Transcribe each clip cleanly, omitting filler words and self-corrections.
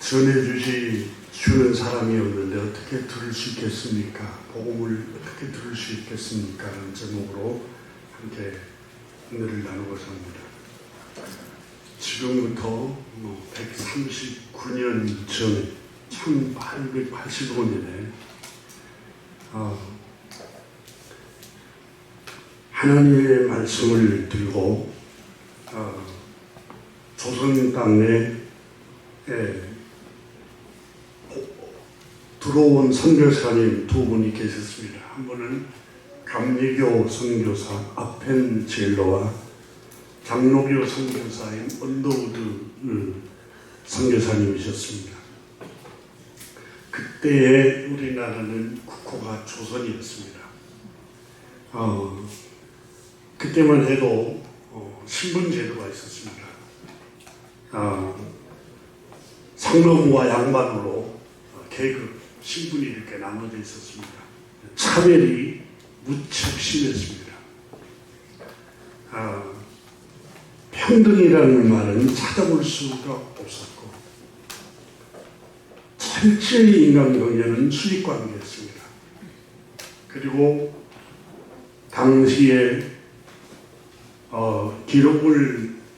주는 사람이 없는데 어떻게 들을 수 있겠습니까? 복음을 어떻게 들을 수 있겠습니까? 라는 제목으로 함께 은혜를 나누고자 합니다. 지금부터 139년 전에 1885년에 하나님의 말씀을 들고 조선 땅에 들어온 선교사님 두 분이 계셨습니다. 한 분은 감리교 선교사 아펜젤로와 장로교 선교사인 언더우드 선교사님이셨습니다. 그때의 우리나라는 국호가 조선이었습니다. 그때만 해도 신분제도가 있었습니다. 상노부와 양반으로 계급, 신분이 이렇게 나눠져 있었습니다. 차별이 무척 심했습니다. 평등이라는 말은 찾아볼 수가 없었고 철저히 인간관계는 수직관계였습니다. 그리고 당시에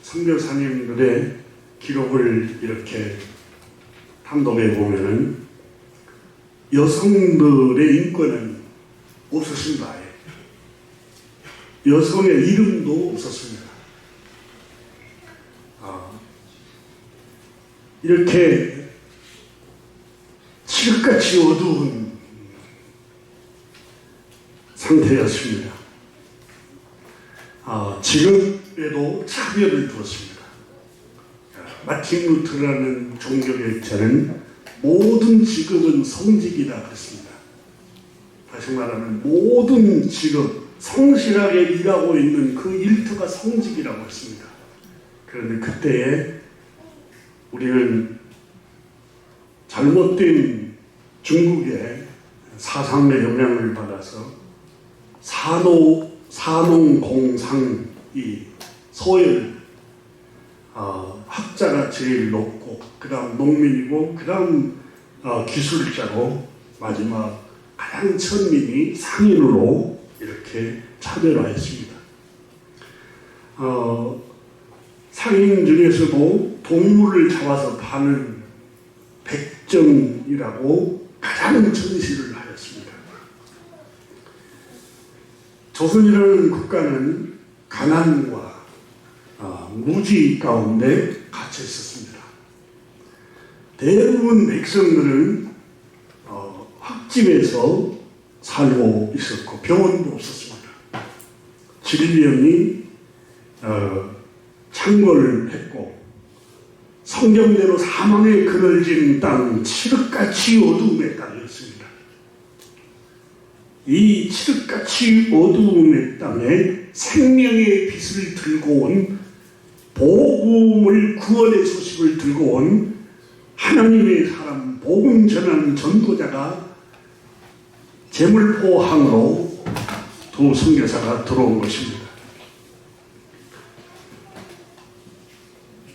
선교사님들의 기록을 이렇게 탐독해 보면은 여성들의 인권은 없었습니다. 여성의 이름도 없었습니다. 이렇게 칠흑같이 어두운 상태였습니다. 직업에도 차별을 두었습니다. 마틴 루터라는 종교개혁자는 모든 직업은 성직이다 그랬습니다. 다시 말하면 모든 직업, 성실하게 일하고 있는 그 일터가 성직이라고 했습니다. 그런데 그때에 우리는 잘못된 중국의 사상의 영향을 받아서 산농공상이 소열 학자가 제일 높고 그 다음 농민이고 그 다음 기술자고 마지막 가장 천민이 상인으로 이렇게 차별화했습니다. 상인 중에서도 동물을 잡아서 파는 백정이라고 가장 전시를 하였습니다. 조선이라는 국가는 가난과 무지 가운데 갇혀 있었습니다. 대부분 백성들은 흙집에서 살고 있었고 병원도 없었습니다. 질병이 창궐했고 성경대로 사망에 그늘진 땅, 칠흑같이 어두움의 땅이었습니다. 이 칠흑같이 어두움의 땅에 생명의 빛을 들고 온 복음을 구원의 소식을 들고 온 하나님의 사람 복음 전하는 전도자가 제물포항으로 두 선교사가 들어온 것입니다.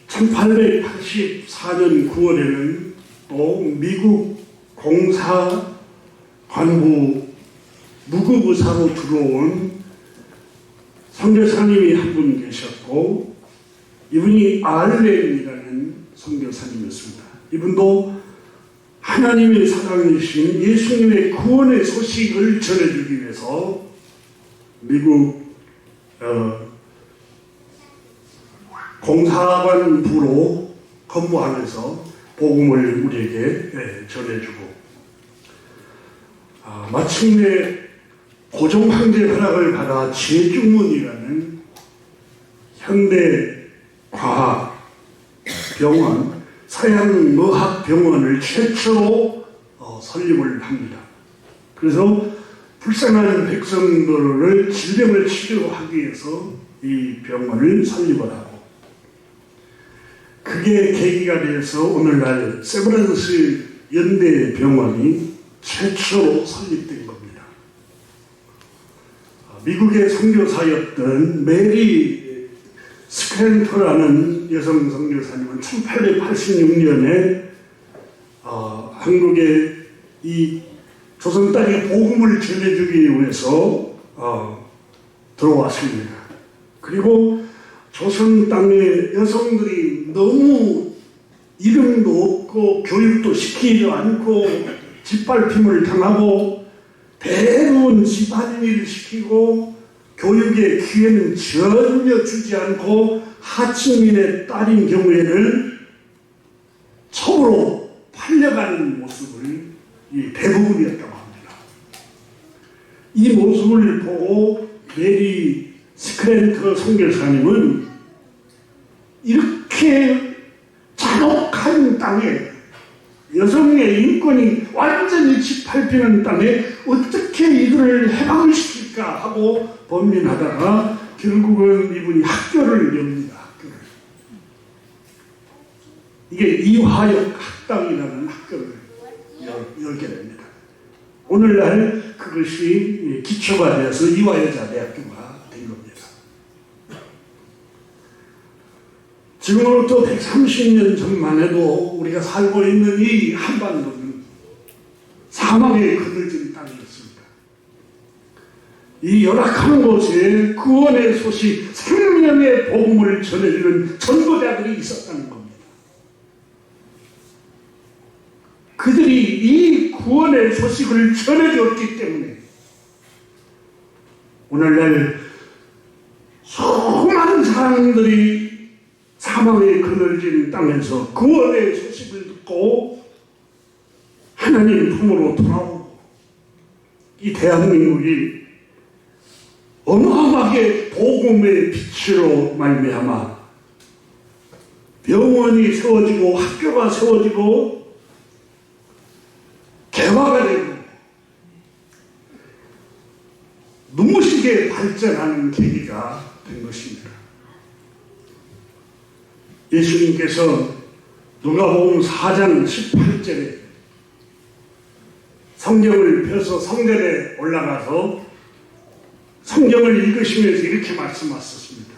1884년 9월에는 또 미국 공사관부 무급의사로 들어온 선교사님이 한 분 계셨고 이분이 알렌이라는 선교사님이었습니다. 이분도 하나님의 사랑이신 예수님의 구원의 소식을 전해주기 위해서 미국 공사관부로 근무하면서 복음을 우리에게 전해주고 마침내 고종황제 허락을 받아 제중문이라는 현대 과학 병원, 서양의학병원을 최초로 설립을 합니다. 그래서 불쌍한 백성들을 질병을 치료하기 위해서 이 병원을 설립을 하고 그게 계기가 되어서 오늘날 세브란스 연대병원이 최초로 설립된 겁니다. 미국의 선교사였던 메리 스크랜터라는 여성 선교사님은 1886년에 한국의 이 조선 땅에 복음을 전해주기 위해서 들어왔습니다. 그리고 조선 땅의 여성들이 너무 이름도 없고 교육도 시키지 않고 짓밟힘을 당하고 대부분 집안일을 시키고 교육의 기회는 전혀 주지 않고 하층민의 딸인 경우에는 첩으로 팔려가는 모습을 대부분이었다고 합니다. 이 모습을 보고 메리 스크랜터 선교사님은 이렇게 잔혹한 땅에 여성의 인권이 완전히 짓밟히는 땅에 어떻게 이들을 해방을 시킬까 하고 번민하다가 결국은 이분이 학교를 엽니다. 학교를. 이게 이화역 학당이라는 학교를 열게 됩니다. 오늘날 그것이 기초가 되어서 이화여자대학교가 된 겁니다. 지금으로부터 130년 전만 해도 우리가 살고 있는 이 한반도는 사망에 그늘진 땅이었습니다. 이 열악한 곳에 구원의 소식, 생명의 복음을 전해주는 전도자들이 있었다는 겁니다. 그들이 이 구원의 소식을 전해줬기 때문에 오늘날 수많은 사람들이 사망에 그늘진 땅에서 구원의 소식을 듣고 하나님 품으로 돌아오고 이 대한민국이 어마어마하게 복음의 빛으로 말미암아 병원이 세워지고 학교가 세워지고 개화가 되고 눈부시게 발전하는 계기가 된 것입니다. 예수님께서 누가복음 4장 18절에 성경을 펴서 성전에 올라가서 성경을 읽으시면서 이렇게 말씀하셨습니다.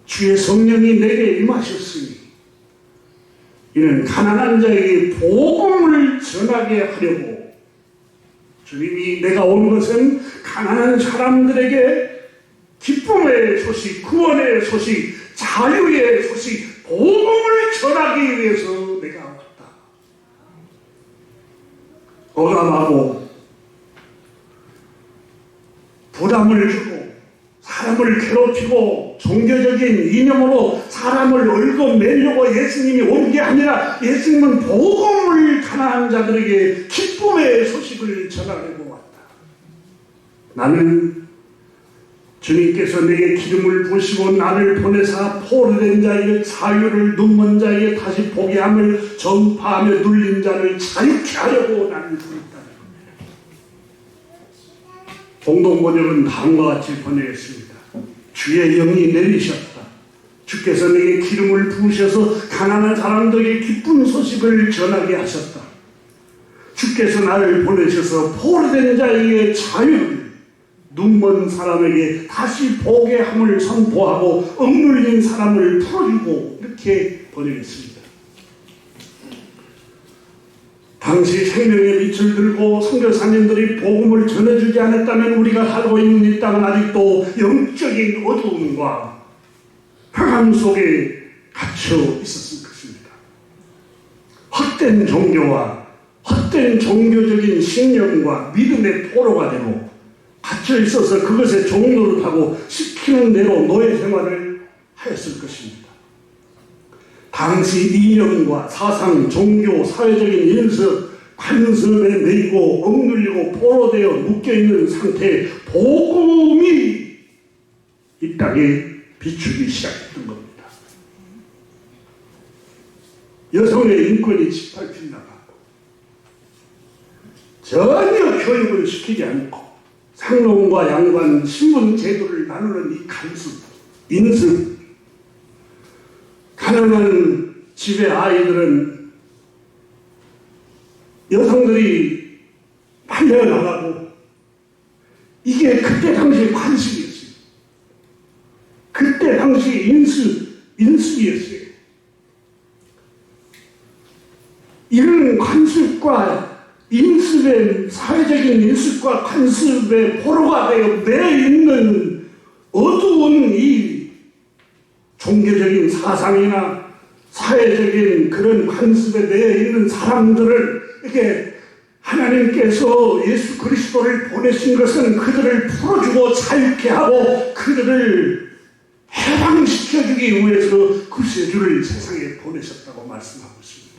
주의 성령이 내게 임하셨으니 이는 가난한 자에게 복음을 전하게 하려고 주님이 내가 온 것은 가난한 사람들에게 기쁨의 소식, 구원의 소식, 자유의 소식, 복음을 전하기 위해서 내가 왔다. 억압하고 부담을 주고 사람을 괴롭히고 종교적인 이념으로 사람을 얽어매려고 예수님이 온 게 아니라 예수님은 복음을 가난한 자들에게 기쁨의 소식을 전하려고 왔다. 나는 주님께서 내게 기름을 부으시고 나를 보내사 포로된 자에게 자유를, 눈먼 자에게 다시 보게 함을 전파하며 눌린 자를 자유케 하려고 나를 부르셨다는 겁니다. 공동번역은 다음과 같이 번역했습니다. 주의 영이 내리셨다. 주께서 내게 기름을 부으셔서 가난한 사람들에게 기쁜 소식을 전하게 하셨다. 주께서 나를 보내셔서 포로된 자에게 자유를, 눈먼 사람에게 다시 보게 함을 선포하고 억눌린 사람을 풀어주고 이렇게 번역했습니다. 당시 생명의 빛을 들고 선교사님들이 복음을 전해주지 않았다면 우리가 살고 있는 이 땅은 아직도 영적인 어두움과 흑암 속에 갇혀 있었을 것입니다. 헛된 종교와 헛된 종교적인 신념과 믿음의 포로가 되고 갇혀 있어서 그것에 종노릇하고 시키는 대로 노예 생활을 하였을 것입니다. 당시 이념과 사상, 종교, 사회적인 인습, 관습에 매이고 억눌리고 포로되어 묶여있는 상태에 복음이 이 땅에 비추기 시작했던 겁니다. 여성의 인권이 짓밟힌다가 전혀 교육을 시키지 않고 상놈과 양반, 신분 제도를 나누는 이 간섭, 인습, 가난한 집의 아이들은 여성들이 팔려나가고 이게 그때 당시 관습이었어요. 그때 당시 인습이었어요. 이런 관습과 인습의 사회적인 인습과 관습의 포로가 되어 매 있는 어두운 이 종교적인 사상이나 사회적인 그런 관습에 내어 있는 사람들을 이렇게 하나님께서 예수 그리스도를 보내신 것은 그들을 풀어주고 자유케 하고 그들을 해방시켜주기 위해서 구세주를 세상에 보내셨다고 말씀하고 있습니다.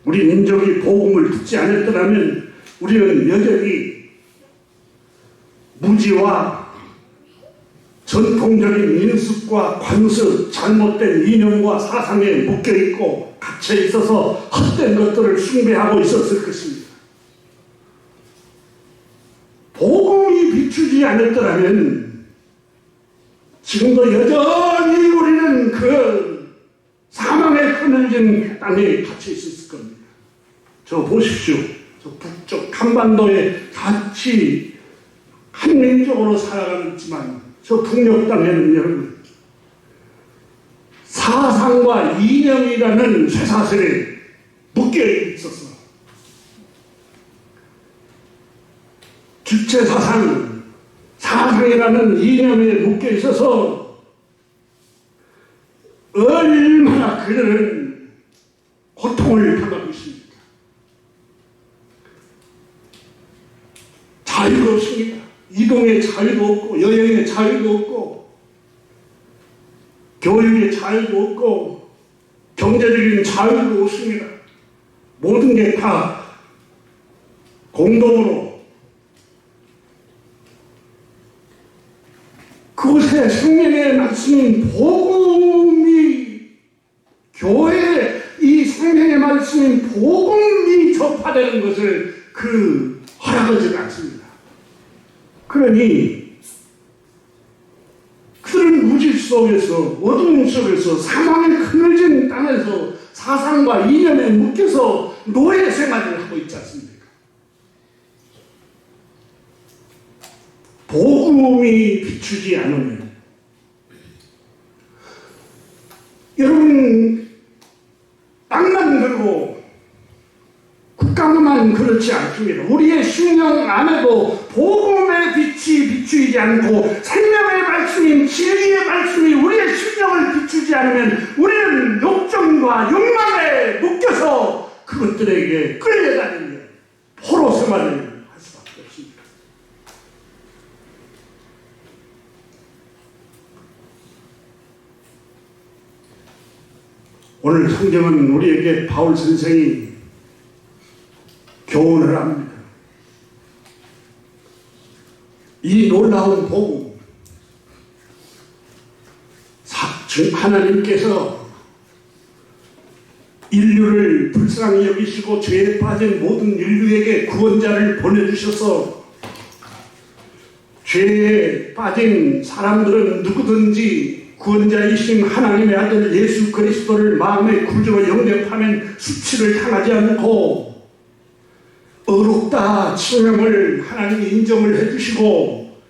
우리 민족이 복음을 듣지 않았더라면 우리는 여전히 무지와 전통적인 인습과 관습, 잘못된 이념과 사상에 묶여있고 갇혀있어서 헛된 것들을 숭배하고 있었을 것입니다. 복음이 비추지 않았더라면 지금도 여전히 우리는 그 사망에 끊어진 땅에 갇혀 있었을 겁니다. 저 보십시오. 저 북쪽 한반도에 같이 한민족으로 살아가지만 저 북녘 땅에는 여러분 사상과 이념이라는 쇠사슬에 묶여 있어서 주체 사상이라는 이념에 묶여 있어서 얼마나 그들은 고통을 당하고 있습니다. 자유가 없습니다. 이동의 자유도 없고 여행의 자유도 없고 교육의 자유도 없고 경제적인 자유도 없습니다. 모든 게 다 공동으로 그곳에 생명의 말씀인 복음이 교회에 이 생명의 말씀인 복음이 접하되는 것을 허락하지 않습니다. 그러니 그들은 무질 속에서 어둠 속에서 사망에 그늘진 땅에서 사상과 이념에 묶여서 노예 생활을 하고 있지 않습니까? 복음이 비추지 않으면 여러분 땅만 그러고 국가만 그렇지 않습니다. 우리의 심령 안에도 복음의 빛이 비추이지 않고 생명의 말씀인 진리의 말씀이 우리의 심령을 비추지 않으면 우리는 욕정과 욕망에 묶여서 그것들에게 끌려다니는 포로 생활을 할 수밖에 없습니다. 오늘 성경은 우리에게 바울 선생이 교훈을 합니다. 이 놀라운 복음, 하나님께서 인류를 불쌍히 여기시고 죄에 빠진 모든 인류에게 구원자를 보내주셔서 죄에 빠진 사람들은 누구든지 구원자이신 하나님의 아들 예수 그리스도를 마음의 구주로 영접하면 수치를 당하지 않고 어렵다 칭함을 하나님이 인정을 해주시고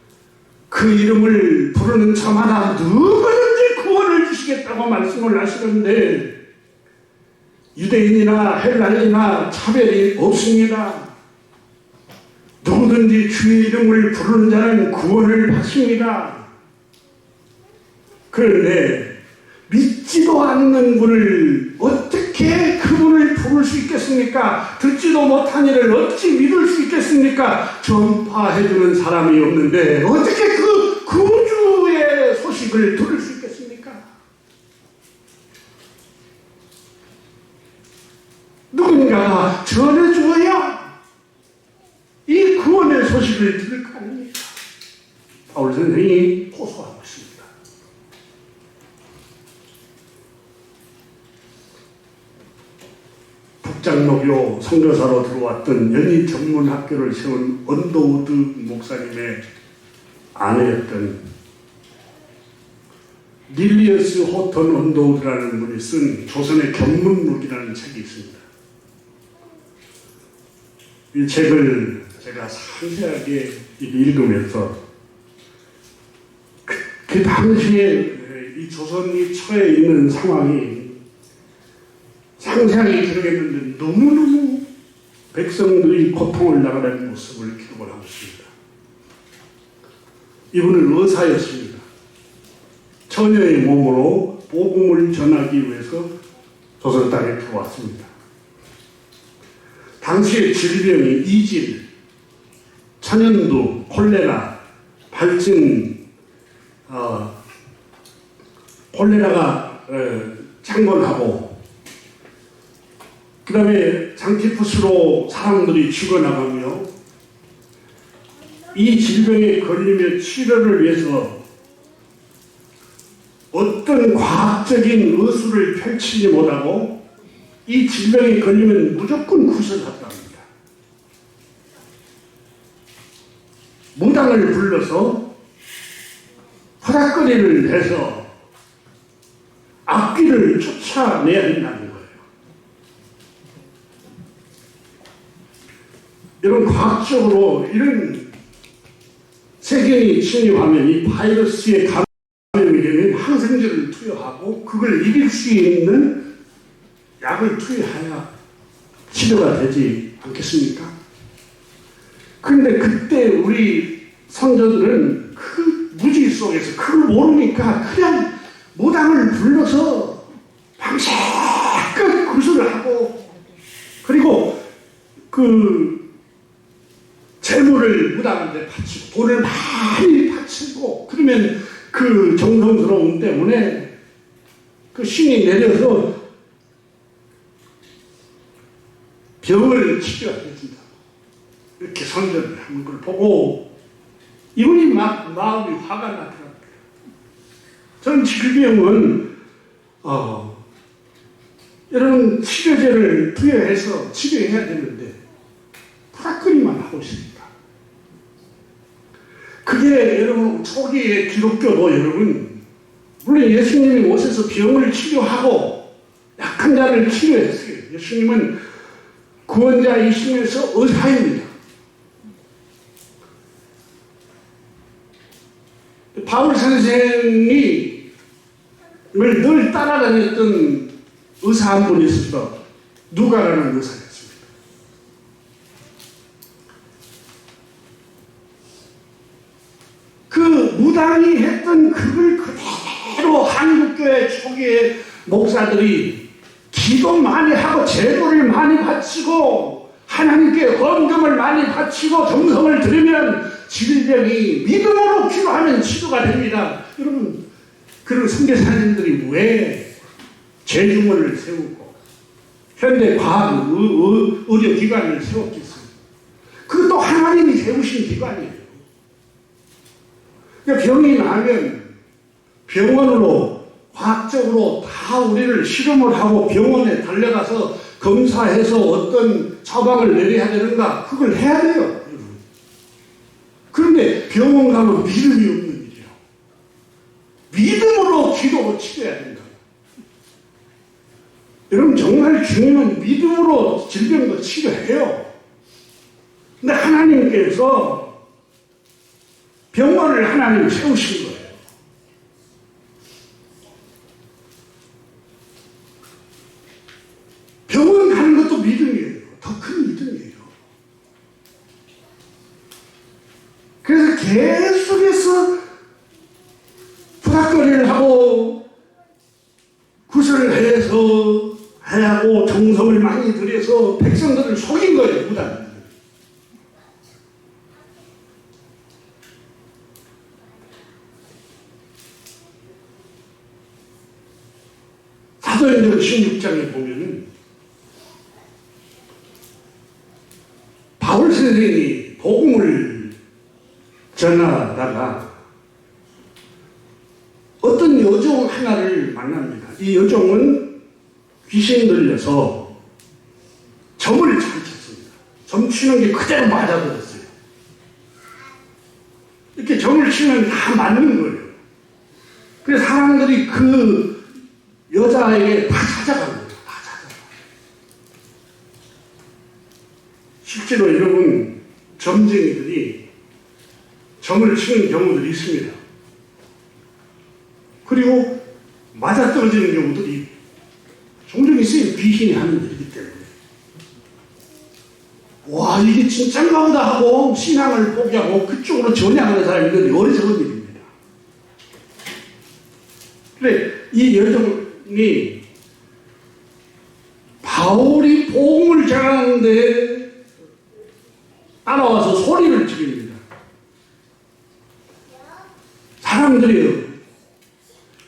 그 이름을 부르는 자마다 누구든지 구원을 주시겠다고 말씀을 하시는데 유대인이나 헬라인이나 차별이 없습니다. 누구든지 주의 이름을 부르는 자는 구원을 받습니다. 그런데 믿지도 않는 분을 어떻게 그분을 부를 수 있겠습니까? 듣지도 못한 이를 어찌 믿을 수 있겠습니까? 전파해주는 사람이 없는데 어떻게 그 구주의 소식을 들을 수 있겠습니까? 누군가가 전해주어야 이 구원의 소식을 들을 거 아닙니까? 바울 선생이 호소하고 있습니다. 북장로교 선교사로 들어왔던 연희 전문 학교를 세운 언더우드 목사님의 아내였던 릴리어스 호턴 언더우드라는 분이 쓴 조선의 견문록이라는 책이 있습니다. 이 책을 제가 상세하게 읽으면서 그 당시에 이 조선이 처해 있는 상황이 상세하게 기록했는데 너무너무 백성들이 고통을 나가는 모습을 기록을 하고 있습니다. 이분은 의사였습니다. 처녀의 몸으로 복음을 전하기 위해서 조선 땅에 들어왔습니다. 당시의 질병이 이질, 천연두, 콜레라, 발진, 콜레라가 창궐하고 그 다음에 장티푸스로 사람들이 죽어나가며 이 질병에 걸리며 치료를 위해서 어떤 과학적인 의술을 펼치지 못하고 이 질병에 걸리면 무조건 구설했답니다. 무당을 불러서 허락거리를 해서 악귀를 쫓아내야 한다는 거예요. 이런 과학적으로 이런 세균이 침입하면 이 바이러스에 감염이 되면 항생제를 투여하고 그걸 이길 수 있는 약을 투여해야 치료가 되지 않겠습니까? 그런데 그때 우리 선조들은 그 무지 속에서 그걸 모르니까 그냥 무당을 불러서 밤새껏 구슬을 하고 그리고 그 재물을 무당한테 바치고 돈을 많이 바치고 그러면 그 정성스러움 때문에 그 신이 내려서 병을 치료해준다. 이렇게 선전을 하는 걸 보고 이분이 막 마음이 화가 나더라고요. 전 질병은 이런 치료제를 투여해서 치료해야 되는데 프라크리만 하고 있습니다. 그게 여러분 초기에 기독교도 여러분 물론 예수님이 오셔서 병을 치료하고 약한 자를 치료했어요. 예수님은 구원자이시면서 의사입니다. 바울 선생이 늘 따라다녔던 의사 한 분이 있었어. 누가라는 의사였습니다. 그 무당이 했던 그걸 그대로 한국교회 초기에 목사들이 기도 많이 하고 제도를 많이 바치고 하나님께 헌금을 많이 바치고 정성을 들이면 질병이 믿음으로 기도하면 치료가 됩니다. 여러분 그런 선교사님들이 왜 재중원을 세우고 현대 과학 의료기관을 세웠겠어요? 그것도 하나님이 세우신 기관이에요. 그러니까 병이 나면 병원으로 과학적으로 다 우리를 실험을 하고 병원에 달려가서 검사해서 어떤 처방을 내려야 되는가 그걸 해야 돼요. 여러분. 그런데 병원 가면 믿음이 없는 일이에요. 믿음으로 기도로 치료해야 된다. 여러분 정말 중요한 믿음으로 질병도 치료해요. 근데 하나님께서 병원을 하나님 세우신 거예요. 병원 가는 것도 믿음이에요. 더 큰 믿음이에요. 그래서 계속해서 부닥거리를 하고 구슬을 해서 하고 정성을 많이 들여서 백성들을 속인 거예요. 무당. 사도행전 16장에 보면은 바울 선생이 복음을 전하다가 어떤 여종 하나를 만납니다. 이 여종은 귀신 들려서 점을 잘 쳤습니다. 점 치는 게 그대로 맞아버렸어요. 이렇게 점을 치면 다 맞는 거예요. 그래서 사람들이 그 여자에게 다 찾아갑니다. 다 찾아가요. 실제로 여러분 점쟁이들이 점을 치는 경우들이 있습니다. 그리고 맞아떨어지는 경우들이 종종 있어요. 귀신이 하는 일이기 때문에. 와, 이게 진짠가 보다 하고 신앙을 포기하고 그쪽으로 전향하는 사람이 있는데 어리석은 일입니다. 그래, 이 여종이 바울이 복음을 전하는데 따라와서 소리를 지릅니다. 사람들이요,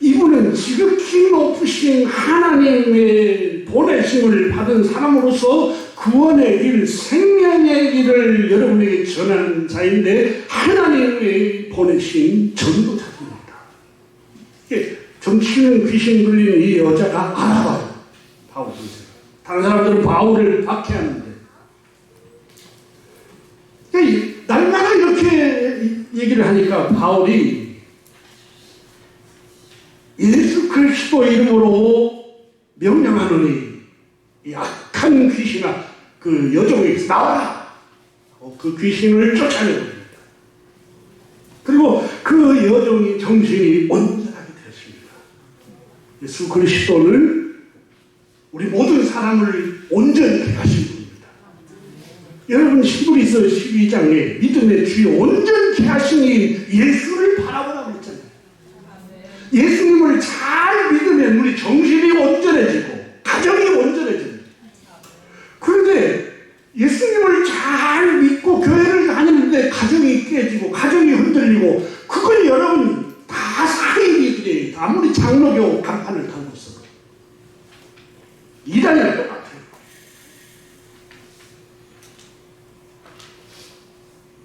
이분은 지극히 높으신 하나님의 보내심을 받은 사람으로서 구원의 길, 생명의 길을 여러분에게 전하는 자인데 하나님의 보내신 전도자입니다. 정치는 귀신 들린 이 여자가 알아봐요. 바울 선생. 다른 사람들은 바울을 박해하는데 날마다 이렇게 얘기를 하니까 바울이 예수 그리스도 이름으로 명령하노니 이 악한 귀신아 그 여종에게서 나와라. 그 귀신을 쫓아내버립니다. 그리고 그 여종이 정신이 온전하게 되었습니다. 예수 그리스도는 우리 모든 사람을 온전히 하신 분입니다. 여러분 히브리서 12장에 믿음의 주여 온전히 하시니 예수를 바라보라고 했잖아요. 예수님을 잘 믿으면 우리 정신이 온전해지고 가정이 온전해집니다. 그런데 예수님을 잘 믿고 교회를 다니는데 가정이 깨지고 가정이 흔들리고 그건 여러분 다 사이비들이 아무리 장로교 간판을 달고 있어도 이단이랑 똑같아요.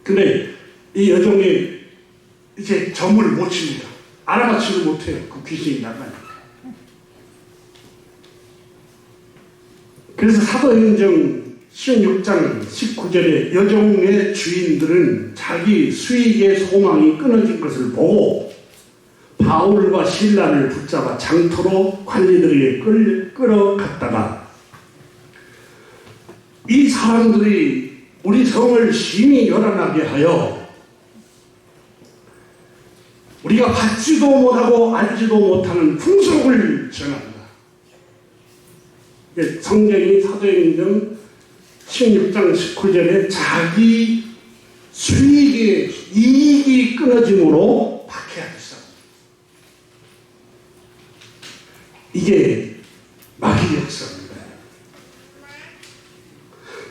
근데 이 여종이 이제 점을 못 칩니다. 알아맞지를 못해요. 그 귀신이 나가니까. 그래서 사도행전 16장 19절에 여종의 주인들은 자기 수익의 소망이 끊어진 것을 보고 바울과 실라를 붙잡아 장터로 관리들에게 끌어갔다가 이 사람들이 우리 성을 심히 열안하게 하여 우리가 받지도 못하고 알지도 못하는 풍속을 전합니다. 성경이 사도행전 16장 19절에 자기 수익의 이익이 끊어짐으로 박해하겠어. 이게 마귀의 역사입니다.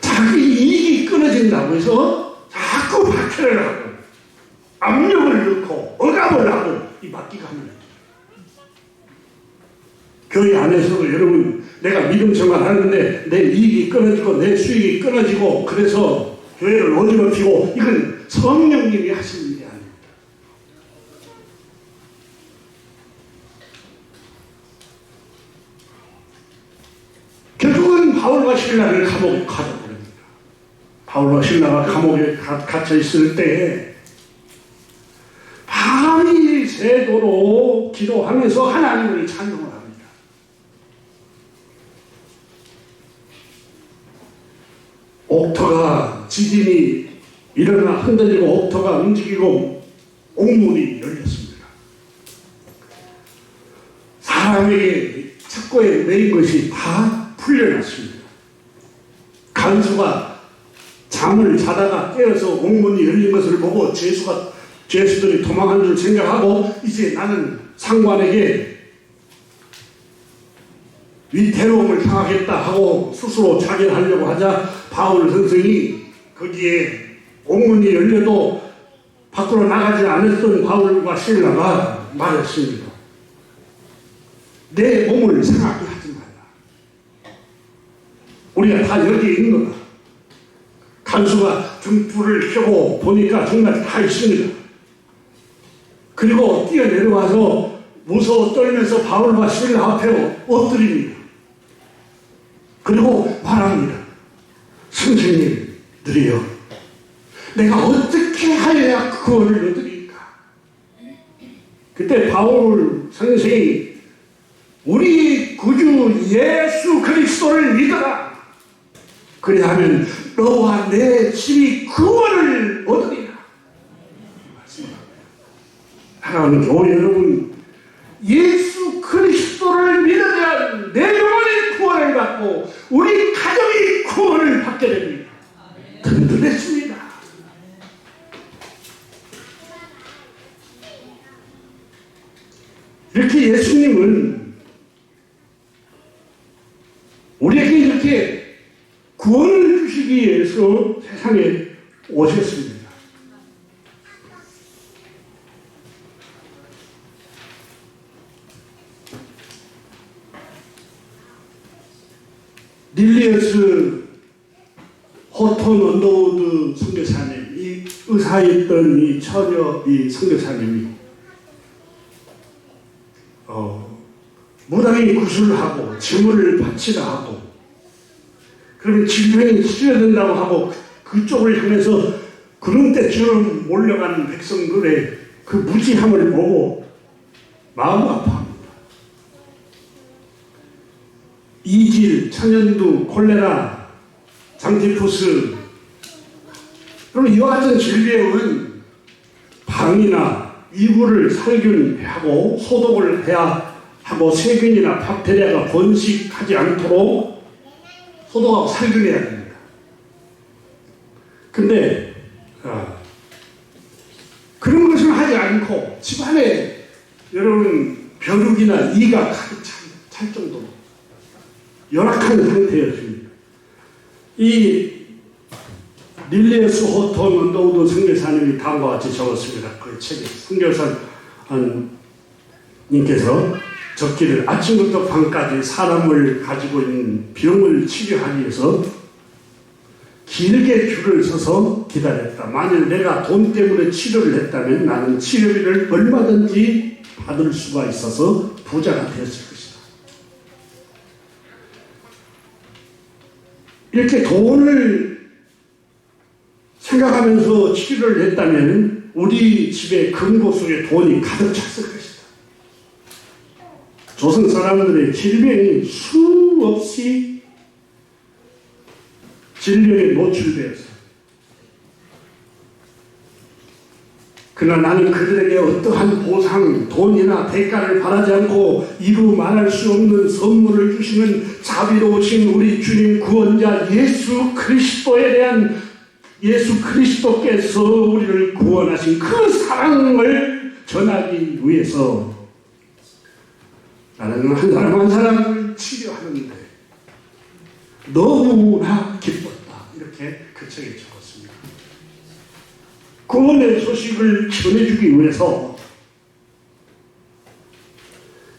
자기 이익이 끊어진다고 해서 자꾸 박해를 하고 압력을 넣고 억압을 하고 이 마귀가 하는 거예요. 교회 안에서도 여러분 내가 믿음 생활하는데 내 이익이 끊어지고 내 수익이 끊어지고 그래서 교회를 어지럽히고 이건 성령님이 하시는 일이 아닙니다. 결국은 바울과 신라를 감옥에 가둬버립니다. 바울과 신라가 감옥에 갇혀 있을 때 밤이 새도록 기도하면서 하나님을 찬송을 합니다. 옥토가 지진이 일어나 흔들리고 옥토가 움직이고 옥문이 열렸습니다. 사람에게 착고에 매인 것이 다 풀려났습니다. 간수가 잠을 자다가 깨어서 옥문이 열린 것을 보고 죄수들이 도망한 줄 생각하고 이제 나는 상관에게 위태로움을 당하겠다 하고 스스로 자결하려고 하자 바울 선생이 거기에 옥문이 열려도 밖으로 나가지 않았던 바울과 실라가 말했습니다. 내 몸을 상하게 하지 말라. 우리가 다 여기 있는 거다. 간수가 등불을 켜고 보니까 정말 다 있습니다. 그리고 뛰어내려와서 무서워 떨면서 바울과 실라 앞에 엎드립니다. 그리고 말합니다. 선생님들이여, 내가 어떻게 하여야 그거를 얻으리까? 그때 바울 선생이 우리 구주 예수 그리스도를 믿어라. 그리하면 너와 내 집이 구원을 얻으리라. 사랑하는 교회 여러분, 예수 그리스도를 믿으면 내 영혼이 구원 하고 우리 가정이 구원을 받게 됩니다. 든든했습니다. 이렇게 예수님은 우리에게 이렇게 구원을 주시기 위해서 세상에 오셨습니다. 릴리어스 호톤 언더우드 선교사님, 이 의사였던 이 처녀 이 선교사님이 무당이 구술을 하고 제물을 바치라 하고 그러면 질병이 치료된다고 하고 그쪽을 향해서 구름대처럼 몰려가는 백성들의 그 무지함을 보고 마음 아파합니다. 이질, 천연두, 콜레라, 장티푸스 그럼 이와 같은 질병은 방이나 이불을 살균하고 소독을 해야 하고 세균이나 박테리아가 번식하지 않도록 소독하고 살균해야 됩니다. 근데 그런 것을 하지 않고 집안에 여러분 벼룩이나 이가 가득 찰 정도로 열악한 상태였습니다. 이 릴리어스 호톤 언더우드 선교사님이 다음과 같이 적었습니다. 그 책에 선교사님께서 적기를 아침부터 밤까지 사람을 가지고 있는 병을 치료하기 위해서 길게 줄을 서서 기다렸다. 만일 내가 돈 때문에 치료를 했다면 나는 치료비를 얼마든지 받을 수가 있어서 부자가 되었을 것이다. 이렇게 돈을 생각하면서 치료를 했다면 우리 집의 금고 속에 돈이 가득 찼을 것이다. 조선 사람들의 질병이 수없이 질병에 노출되었어요. 그러나 나는 그들에게 어떠한 보상, 돈이나 대가를 바라지 않고 이루 말할 수 없는 선물을 주시는 자비로우신 우리 주님 구원자 예수 그리스도에 대한 예수 그리스도께서 우리를 구원하신 그 사랑을 전하기 위해서 나는 한 사람 한 사람을 치료하는데 너무나 기뻤다. 이렇게 그 책에 적었습니다. 구원의 소식을 전해주기 위해서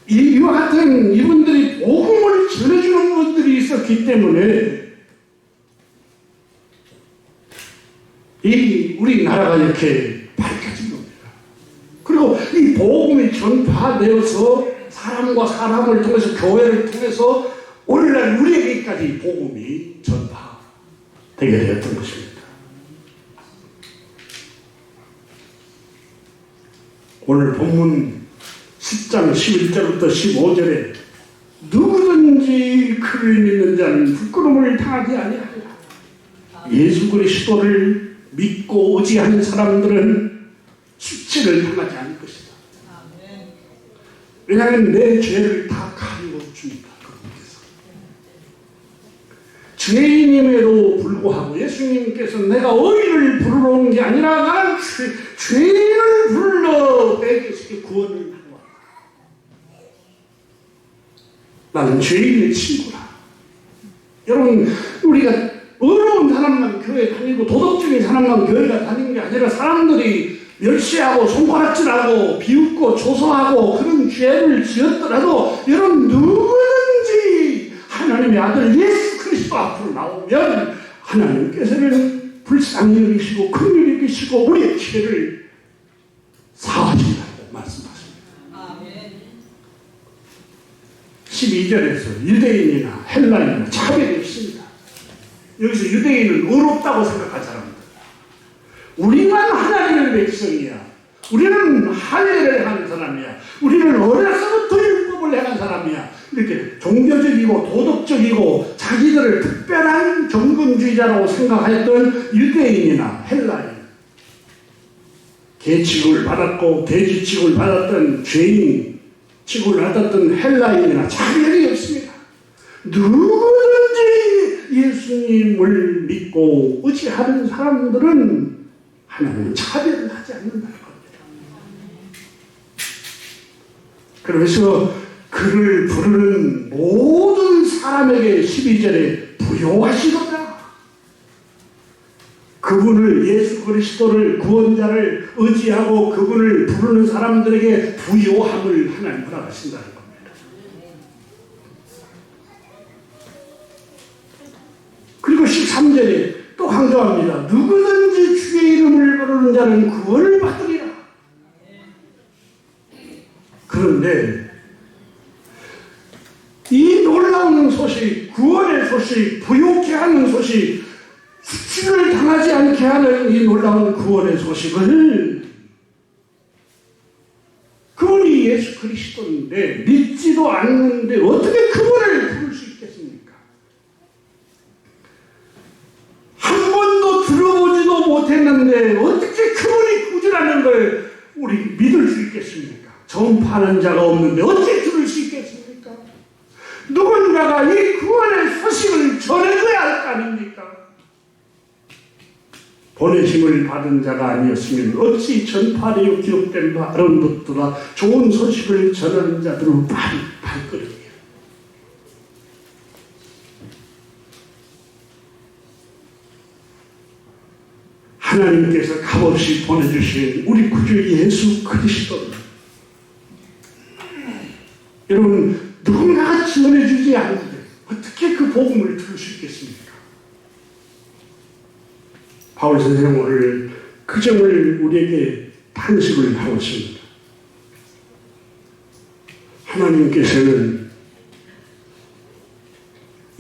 이와 같은 이분들이 복음을 전해주는 분들이 있었기 때문에 이 우리나라가 이렇게 밝혀진 겁니다. 그리고 이 복음이 전파되어서 사람과 사람을 통해서 교회를 통해서 오늘날 우리에게까지 복음이 전파되게 되었던 것입니다. 오늘 본문 10장 11절부터 15절에 누구든지 그를 믿는 자는 부끄러움을 당하지 아니하리라. 예수 그리스도를 믿고 의지하는 사람들은 수치를 당하지 않을 것이다. 왜냐하면 내 죄를 다 가리고 줍니다. 그분께서 죄인임에도 불구하고 예수님께서 내가 의인을 부르러 온 게 아니라 나는 죄인을 불러 회개시켜 구원을 하러 왔다. 나는 죄인의 친구라. 여러분 우리가 어려운 사람만 교회 다니고 도덕적인 사람만 교회가 다니는 게 아니라 사람들이 멸시하고 손가락질하고 비웃고 조소하고 그런 죄를 지었더라도 여러분 누구든지 하나님의 아들 예수 그리스도 앞으로 나오면 하나님께서는 불쌍히 여기시고 긍휼히 여기시고 우리의 죄를 사하신다고 말씀하십니다. 아멘. 12절에서 유대인이나 헬라인이나 차별이 없습니다. 여기서 유대인은 의롭다고 생각한 사람입니다. 우리만 하나님의 백성이야. 우리는 할례를 하는 사람이야. 우리는 어려서부터 율법을 행한 사람이야. 이렇게 종교적이고 도덕적이고 자기들을 특별한 정금주의자라고 생각했던 유대인이나 헬라인, 개 취급을 받았고 돼지 취급을 받았던 죄인 취급을 받았던 헬라인이나 차별이 없습니다. 누구든지 예수님을 믿고 의지하는 사람들은 하나님은 차별을 하지 않는다는 겁니다. 그래서 그를 부르는 모든 사람에게 12절에 부요하시도다. 그분을 예수 그리스도를 구원자를 의지하고 그분을 부르는 사람들에게 부요함을 하나님 허락하신다는 겁니다. 그리고 13절에 또 강조합니다. 누구든지 주의 이름을 부르는 자는 구원을 받으리라. 그런데 이 놀라운 소식, 구원의 소식, 부요케 하는 소식, 수치를 당하지 않게 하는 이 놀라운 구원의 소식을 그분이 예수 그리스도인데 믿지도 않는데 어떻게 그분을 부를 수 있겠습니까? 한 번도 들어보지도 못했는데 어떻게 그분이 구주라는 걸 우리 믿을 수 있겠습니까? 전파하는 자가 없는데 어떻게 들을 수 있겠습니까? 누군가가 이 구원의 소식을 전해줘야 할 거 아닙니까? 보내심을 받은 자가 아니었으면 어찌 전파하여 기록된 바 아론부터가 좋은 소식을 전하는 자들은 발걸음이에요. 하나님께서 값없이 보내주신 우리 구주 예수 그리스도, 여러분 누군가가 지원해주지 않는데 어떻게 그 복음을 들을 수 있겠습니까? 바울 선생은 오늘 그 점을 우리에게 탄식을 하고 있습니다. 하나님께서는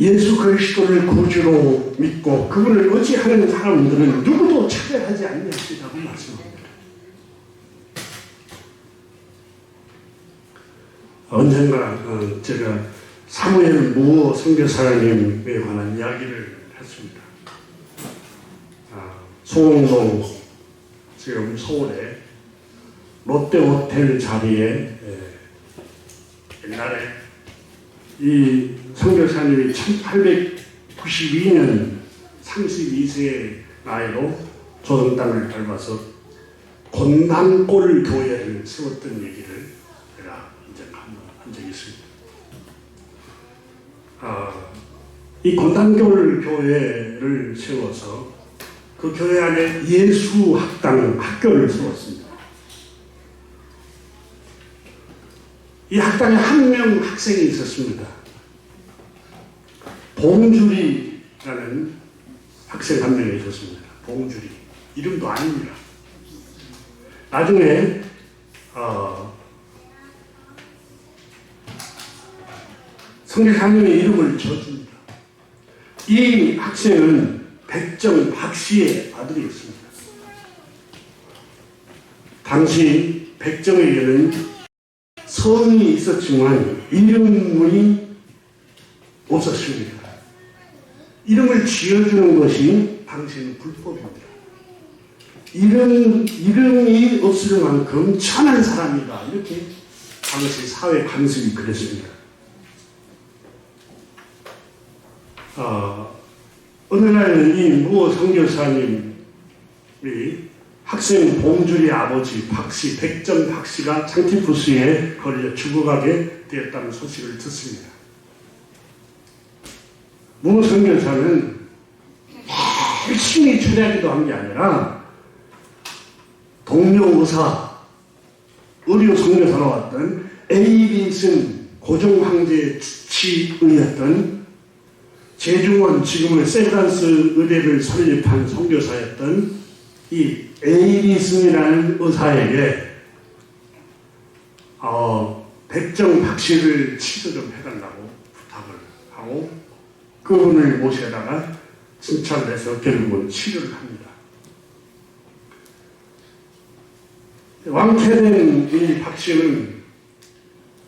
예수 그리스도를 구주로 믿고 그분을 의지하는 사람들은 누구도 차별하지 않으시다고 말씀합니다. 언젠가 제가 사무엘 무어 선교사님에 관한 이야기를 했습니다. 송도 지금 서울에 롯데호텔 자리에 옛날에 이 선교사님이 1892년 32세의 나이로 조선 땅을 밟아서 권단골 교회를 세웠던 얘기를 제가 이제 한 적이 있습니다. 이 권단골 교회를 세워서 그 교회 안에 예수학당 학교를 세웠습니다. 이 학당에 한 명 학생이 있었습니다. 봉주리라는 학생 한 명이 있었습니다. 봉주리. 이름도 아닙니다. 나중에 성경하나님의 이름을 지어줍니다. 이 학생은 백정 박씨의 아들이었습니다. 당시 백정에게는 성이 있었지만 이름이 없었습니다. 이름을 지어주는 것이 당시는 불법입니다. 이름이 없을 만큼 천한 사람이다. 이렇게 당시 사회 관습이 그랬습니다. 어느 날 이 무어 선교사님이 학생 봉주리 아버지 박씨, 백정 박씨가 창티푸스에 걸려 죽어가게 되었다는 소식을 듣습니다. 무어 선교사는 열심히 전하기도 한 게 아니라 동료 의사, 의료 선교사로 왔던 에이리슨 고종 황제의 주치의였던 제중원, 지금의 세브란스 의대를 설립한 선교사였던 이 에이리슨이라는 의사에게 백정 박씨를 치료 좀 해달라고 부탁을 하고 그분을 모셔다가 진찰을 해서 결국은 치료를 합니다. 왕쾌된 이 박씨는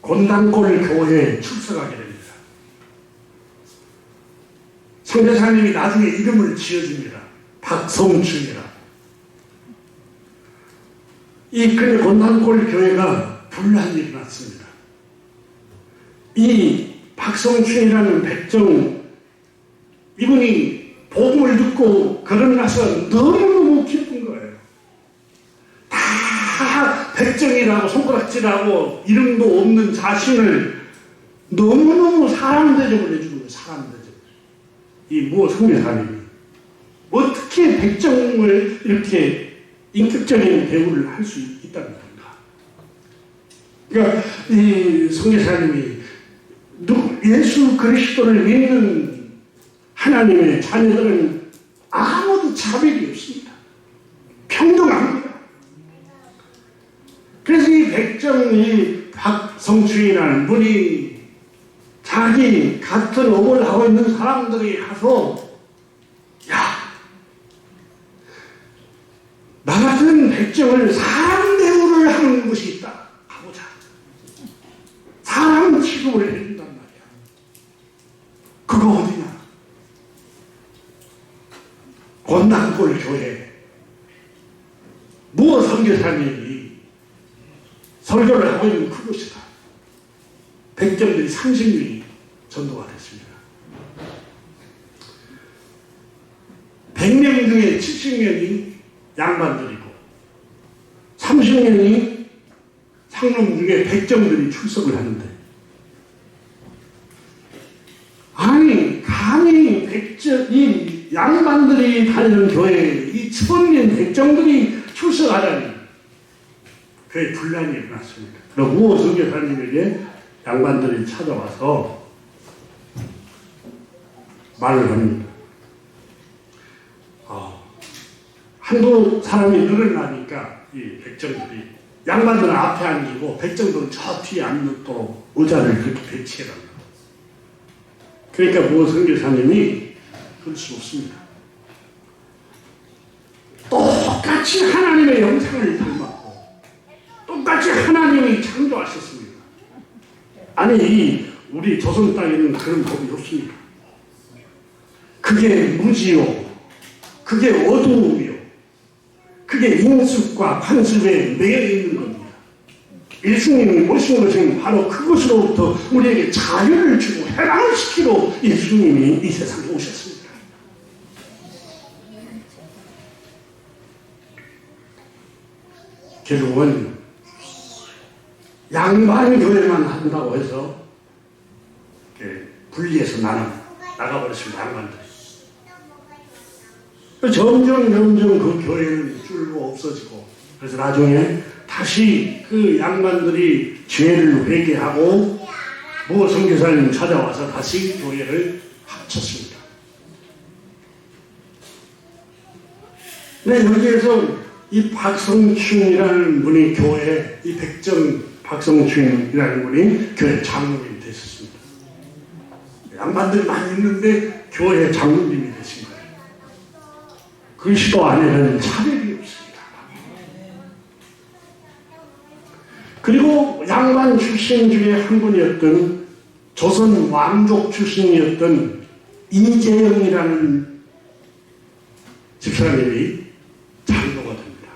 권단골 교회에 출석하게 됩니다. 선교사님이 나중에 이름을 지어줍니다. 박성춘이라. 이 권단골 교회가 분란이 일어났습니다. 이 박성춘이라는 백정 이분이 복음을 듣고 그러고 나서 너무너무 기쁜 거예요. 다 백정이라고 손가락질하고 이름도 없는 자신을 너무너무 사람 대접을 해주는 거예요. 사람 대접. 이 모 성교사님이 어떻게 백정을 이렇게 인격적인 대우를 할 수 있다는 건가. 그러니까 이 성교사님이 예수 그리스도를 믿는 하나님의 자녀들은 아무도 차별이 없습니다. 평등합니다. 그래서 이 백정이 박성춘이라는 분이 자기 같은 업을 하고 있는 사람들이 가서 야, 나 같은 백정을 사람 대우를 하는 것이 있다. 가보자. 사람 취급을 해준단 말이야. 그거 어디냐? 권당골 교회 무 선교사님이 설교를 하고 있는 그곳이다. 백정들이 30명이 전도가 됐습니다. 100명 중에 70명이 양반들이고 30명이 상놈 중에 백정들이 출석을 하는데, 아니 감히 이 양반들이 다니는 교회에 이 천민 백정들이 출석하다니 그에 분란이 일어났습니다. 그리고 무 선교사님에게 양반들이 찾아와서 말을 합니다. 한두 사람이 늘어나니까 이 백정들이 양반들은 앞에 앉히고 백정들은 저 뒤에 앉도록 의자를 그렇게 배치해랍니다. 그러니까 무 선교사님이 그럴 수 없습니다. 똑같이 하나님의 영상을 닮았고 똑같이 하나님이 창조하셨습니다. 아니 우리 조선 땅에는 그런 법이 없습니다. 그게 무지요, 그게 어두움이요, 그게 인습과 관습에 매여 있는 겁니다. 예수님이 오신 것은 바로 그것으로부터 우리에게 자유를 주고 해방을 시키러 예수님이 이 세상에 오셨습니다. 결국은 양반 교회만 한다고 해서 분리해서 나가버렸습니다. 양반들이. 점점 그 교회는 줄고 없어지고, 그래서 나중에 다시 그 양반들이 죄를 회개하고 무 선교사님 찾아와서 다시 교회를 합쳤습니다. 네, 여기에서 이 박성춘이라는 분이 교회, 이 백정 박성춘이라는 분이 교회 장로님이 됐었습니다. 양반들이 많이 있는데 교회 장로님이 되신 거예요. 그리스도 안에는 차별이 없습니다. 그리고 양반 출신 중에 한 분이었던 조선 왕족 출신이었던 이재영이라는 집사님이 장로가 됩니다.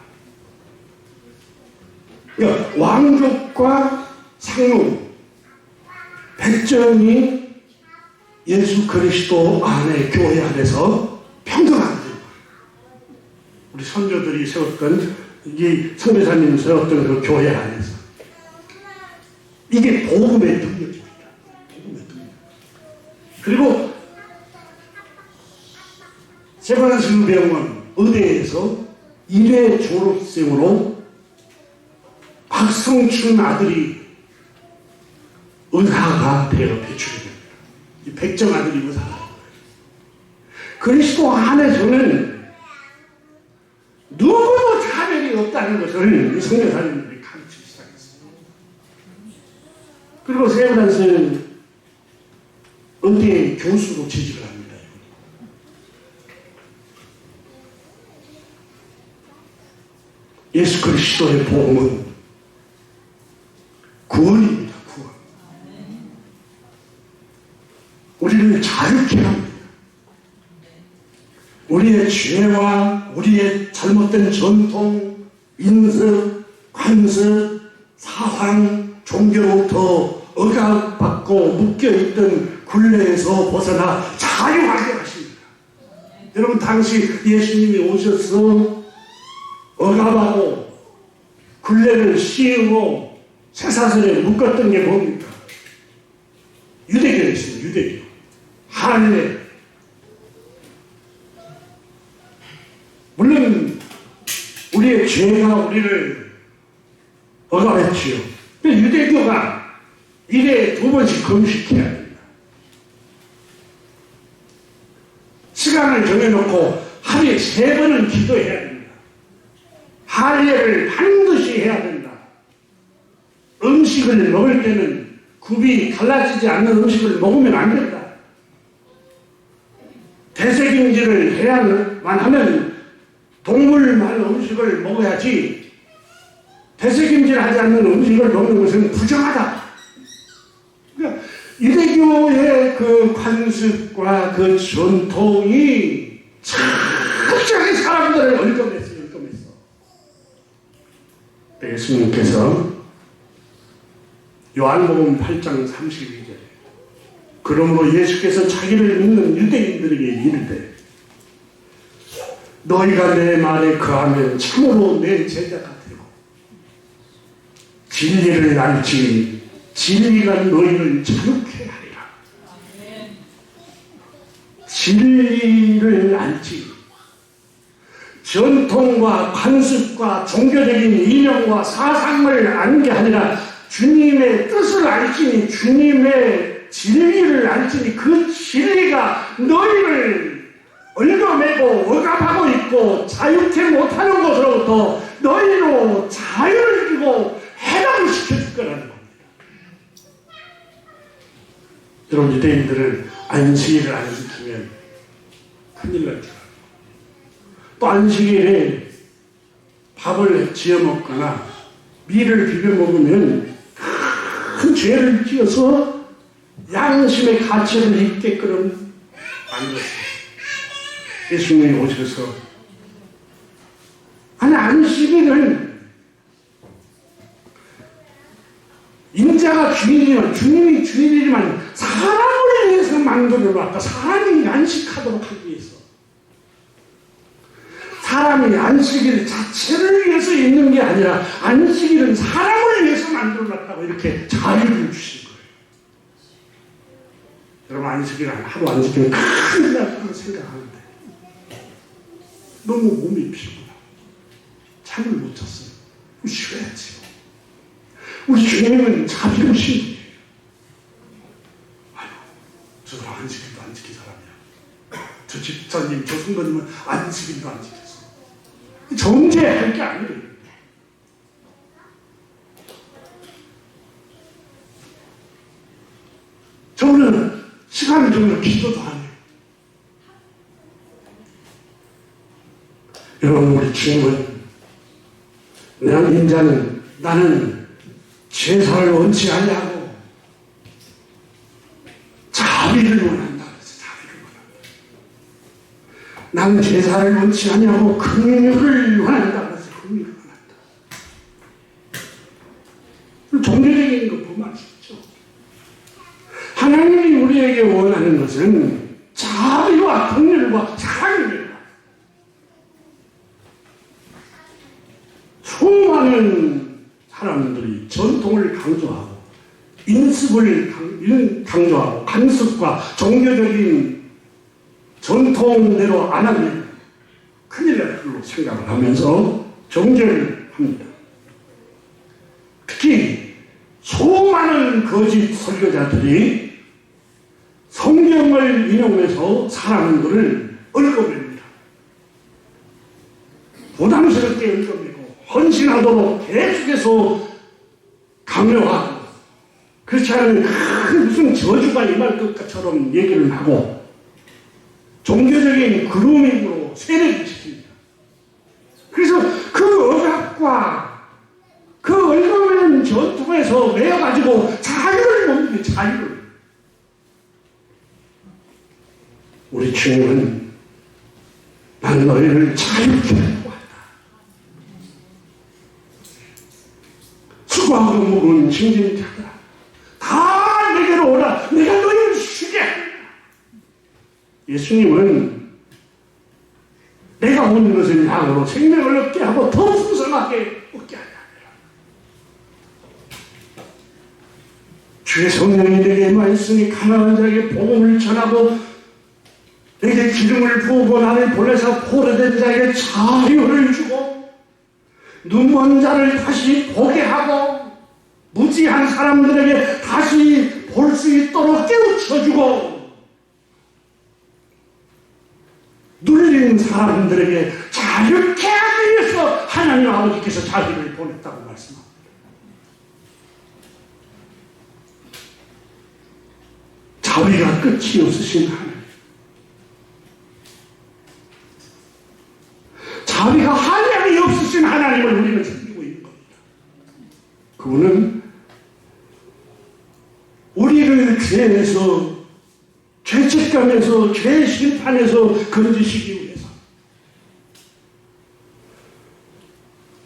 그러니까 왕족과 상놈, 백정이 예수 그리스도 안에 교회 안에서 평등합니다. 우리 선조들이 세웠던, 이 선교사님 세웠던 그 교회 안에서 이게 복음의 능력입니다. 복음의 능력. 그리고 세바란스병원 의대에서 1회 졸업생으로 박성춘 아들이 의사가 되어 배출이 됩니다. 이 백정 아들이 의사가 됩니다. 그리스도 안에서는 누구도 차별이 없다는 것을 이 선교사님들이 가르치기 시작했어요. 그리고 세브란스는 의대 교수로 취직을 합니다. 예수 그리스도의 복음은 구원입니다. 구원. 우리를 자유케 합니다. 우리의 죄와 우리의 잘못된 전통, 인습, 관습, 사상, 종교로부터 억압받고 묶여있던 굴레에서 벗어나 자유하게 하십니다. 여러분, 당시 예수님이 오셔서 억압하고 굴레를 씌우고 쇠사슬에 묶었던 게 뭡니까? 유대교였어요. 유대교. 할례. 물론 우리의 죄가 우리를 억압했지요. 근데 유대교가 1회에 2번씩 금식해야 됩니다. 시간을 정해놓고 하루에 3번은 기도해야 됩니다. 할례를 반드시 해야 된다. 음식을 먹을 때는 굽이 갈라지지 않는 음식을 먹으면 안 된다. 대세김질을 해야만 하면 동물만 음식을 먹어야지, 대세김질하지 않는 음식을 먹는 것은 부정하다. 그러니까 유대교의 그 관습과 그 전통이 철저하게 사람들을 얼검했어. 예수님께서 요한복음 8장 32절에 그러므로 예수께서 자기를 믿는 유대인들에게 이르되 너희가 내 말에 거하면 참으로 내 제자가 되고 진리를 알지 진리가 너희를 자유케 하리라. 진리를 알지 전통과 관습과 종교적인 이념과 사상을 아는 게 아니라 주님의 뜻을 알지니 주님의 진리를 알지니 그 진리가 너희를 얽어매고 억압하고 있고 자유케 못하는 것으로부터 너희로 자유를 주고 해방을 시켜줄 거라는 겁니다. 여러분, 유대인들은 안식일을 안 지키면 큰일 날 줄 알아요. 또 안식일에 밥을 지어 먹거나 밀을 비벼 먹으면 큰 죄를 지어서 양심의 가치를 입게끔 만들었어요. 예수님이 오셔서 아니 안식일은 인자가 주인이지만 주님이 주인이지만 사람을 위해서 만들어놨다. 사람이 안식하도록 하기 위해서. 사람이 안식일 자체를 위해서 있는 게 아니라 안식일은 사람을 위해서 만들어놨다고 이렇게 자유를 주신 거예요. 여러분, 안식일 하루 안 지키면 큰일 났다고 생각하는데 너무 몸이 피곤하고 잠을 못 잤어요. 쉬어야지. 우리 주님은 자비로우신 분이에요. 아유, 저 사람 안식일도 안 지킨 사람이야. 저 집사님, 저 성도님은 안식일도 안 지켰어. 정죄할 게 아니에요. 저는 시간을 정해서 기도도 안 해요. 여러분, 우리 주님은 인자는 나는 제사를 원치 아니하고 자비를 원한다. 자비를 원한다. 나는 제사를 원치 아니하고 긍휼을 원한다. 긍휼을 원한다. 종교적인 거 보면 아시죠? 하나님이 우리에게 원하는 것은 자비와 긍휼과 사랑입니다. 수많은 사람들이 전통을 강조하고 인습을 강조하고 관습과 종교적인 전통대로 안 하면 큰일 날 줄로 생각을 하면서 정죄를 합니다. 특히 수많은 거짓 설교자들이 성경을 인용해서 사람들을 얽어맵니다. 부담스럽게 얽어매고 헌신하도록 계속해서 강요하고 그렇지 않으면 큰 무슨 저주가 임할 것처럼 얘기를 하고 종교적인 그루밍으로 세뇌를 시킵니다. 그래서 그 억압과 그 얽어매는 전통에서 매여가지고 자유를 못 누려. 자유를. 우리 주님은 난 너희를 자유케 하려고 한다. 수고하고 무거운 짐진 자들아 다 내게로 오라. 내가 너희를 쉬게 하리라. 예수님은 내가 온 것은 양으로 생명을 얻게 하고 더 풍성하게 얻게 하라. 주의 성령이 내게 임하였으니 가난한 자에게 복음을 전하고 내게 기름을 부으고 나를 보내사 포로된 자에게 자유를 주고 눈먼 자를 다시 보게 하고 무지한 사람들에게 다시 볼 수 있도록 깨우쳐주고 눌린 사람들에게 자유케 하기 위해서 하나님 아버지께서 자기를 보냈다고 말씀합니다. 자비가 끝이 없으신 하나님, 자비가 한량이 없으신 하나님을 우리는 섬기고 있는 겁니다. 그분은 우리를 죄에서, 죄책감에서, 죄 심판에서 건지시기 위해서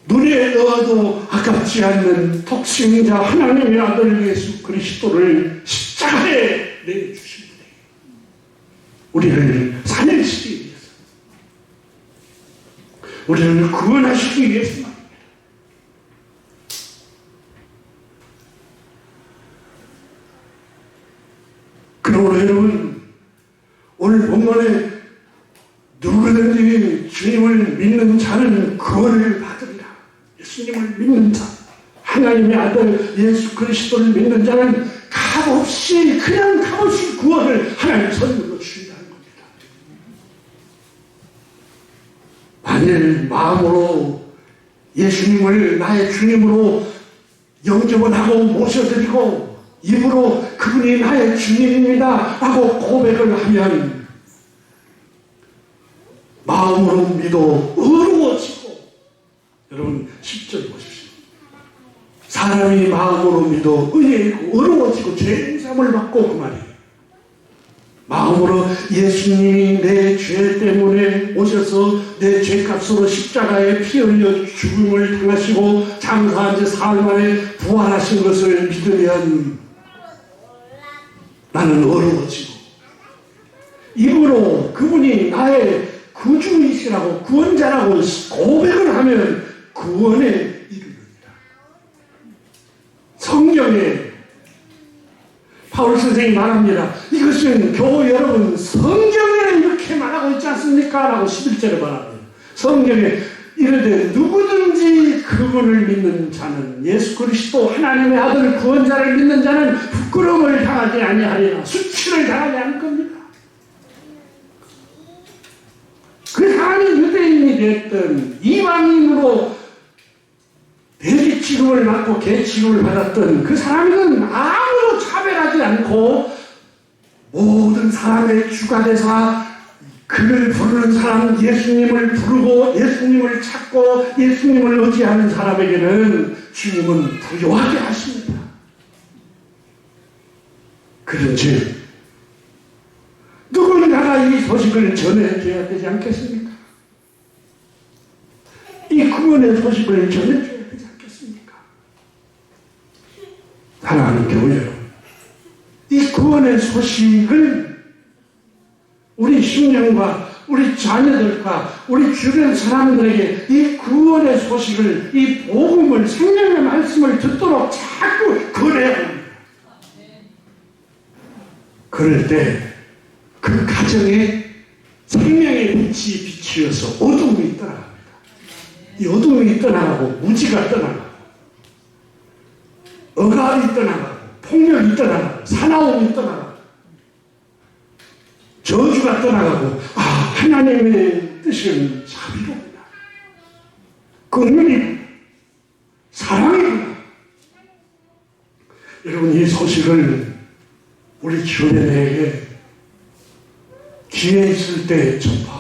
눈에 넣어도 아깝지 않는 독생자 하나님의 아들 예수 그리스도를 십자가에 내주신 분이에요. 우리를 살리시기 위해서, 우리를 구원하시기 위해서 말입니다. 그러므로 여러분, 오늘 본문에 누구든지 주님을 믿는 자는 구원을 받으리라. 예수님을 믿는 자, 하나님의 아들 예수 그리스도를 믿는 자는 값없이, 그냥 값없이 구원을 하나님 선물로 주신다는 겁니다. 만일 마음으로 예수님을 나의 주님으로 영접을 하고 모셔드리고 입으로 그분이 나의 주님입니다 라고 고백을 하면 마음으로 믿어 의로워지고, 여러분 10절 보십시오. 사람이 마음으로 믿어 의에 있고 의로워지고 죄인삼을 받고, 그 말이에요. 마음으로 예수님이 내 죄 때문에 오셔서 내 죄값으로 십자가에 피 흘려 죽음을 당하시고 장사한 지 사흘 만에 부활하신 것을 믿으면 나는 어려워지고, 입으로 그분이 나의 구주이시라고, 구원자라고 고백을 하면 구원에 이르릅니다. 성경에 바울 선생이 말합니다. 이것은 교우 여러분, 성경에 이렇게 말하고 있지 않습니까? 라고 11절에 말합니다. 성경에 이르되 누구든지 그분을 믿는 자는, 예수 그리스도 하나님의 아들 구원자를 믿는 자는 부끄러움을 당하지 아니하리라. 수치를 당하지 않을 겁니다. 그 사람이 유대인이 됐든 이방인으로 돼지 취급을 받고 개 취급을 받았던 그 사람은 아무도 차별하지 않고 모든 사람의 주가 되사 그를 부르는 사람, 예수님을 부르고 예수님을 찾고 예수님을 의지하는 사람에게는 주님은 부요하게 하십니다. 그런즉 누군가가 이 소식을 전해줘야 되지 않겠습니까? 이 구원의 소식을 전해줘야 되지 않겠습니까? 사랑하는 교회 여러분, 이 구원의 소식을 우리 신령과 우리 자녀들과 우리 주변 사람들에게 이 구원의 소식을, 이 복음을, 생명의 말씀을 듣도록 자꾸 권해야 합니다. 그럴 때 그 가정에 생명의 빛이 비치어서 어둠이 떠나갑니다. 이 어둠이 떠나가고 무지가 떠나가고 억압이 떠나가고 폭력이 떠나가고 사나움이 떠나가고 저주가 떠나가고, 아, 하나님의 뜻은 자비로구나, 긍휼이구나, 사랑이구나. 여러분, 이 소식을 우리 주변에게 기회 있을 때 전파